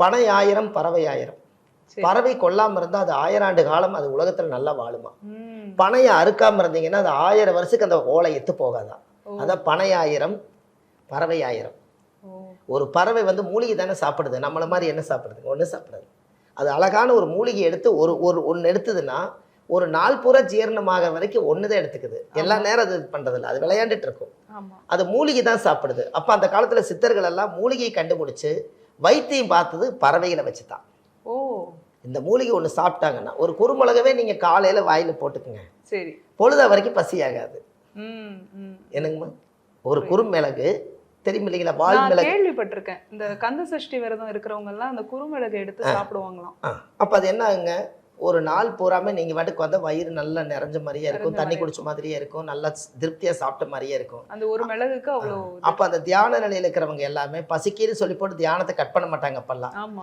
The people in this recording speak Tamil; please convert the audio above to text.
பனை 1000 பறவை 1000. சரி. பறவை கொல்லாம இருந்தா அது 1000 ஆண்டு காலம் அது உலகத்துல நல்லா வாழுமா. ம். பனையை அறுக்காம இருந்தீங்கன்னா அது 1000 வருஷத்துக்கு அந்த ஓலை எத்து போகாதான். ஓ. அதான் பனை 1000 பறவை 1000. ஓ. ஒரு பறவை வந்து மூலிகை தானே சாப்பிடுது, நம்மள மாதிரி என்ன சாப்பிடுதுங்க, ஒண்ணு சாப்பிடாது. அது அழகான ஒரு மூலிகை எடுத்து ஒன்று எடுத்ததுன்னா ஒரு நாள் பூரா ஜீரணமாக வரைக்கும் ஒண்ணுதான் எடுத்துக்குது. எல்லா நேரம் அது பண்றதில்ல, அது விளையாண்டுட்டு இருக்கும். ஆமா. அது மூலிகை தான் சாப்பிடுது. அப்ப அந்த காலத்துல சித்தர்கள் எல்லாம் மூலிகையை கண்டுபிடிச்சு வைத்தியம் பார்த்தது பறவைகளை வச்சுதான். ஓ. இந்த மூலிகை ஒன்று சாப்பிட்டாங்கன்னா ஒரு குறுமிளகவே நீங்க காலையில வாயில போட்டுக்குங்க, சரி. பொழுத வரைக்கும் பசியாகாது. ம். ம். என்னங்கம்மா, ஒரு குறுமிளகு தெரியும் இல்லைங்களா, நான் வால் மிளகு. கேள்விப்பட்டிருக்கேன். இந்த கந்த சஷ்டி விரதம் இருக்கிறவங்க எல்லாம் அந்த குறுமிளகு எடுத்து சாப்பிடுவாங்களாம். அப்ப அது என்ன ஆகுங்க, ஒரு நாள் பூராமே நீங்க வாட்டுக்கு வந்தா வயிறு நல்லா நிறைஞ்ச மாதிரியே இருக்கும், தண்ணி குடிச்ச மாதிரியே இருக்கும், நல்லா திருப்தியா சாப்பிட்ட மாதிரியே இருக்கும். அந்த ஒரு மிளகுக்கு அவ்வளோ. அப்ப அந்த தியான நிலையில இருக்கிறவங்க எல்லாமே பசிக்குன்னு சொல்லி போட்டு தியானத்தை கட் பண்ண மாட்டாங்க அப்பெல்லாம். ஆமா.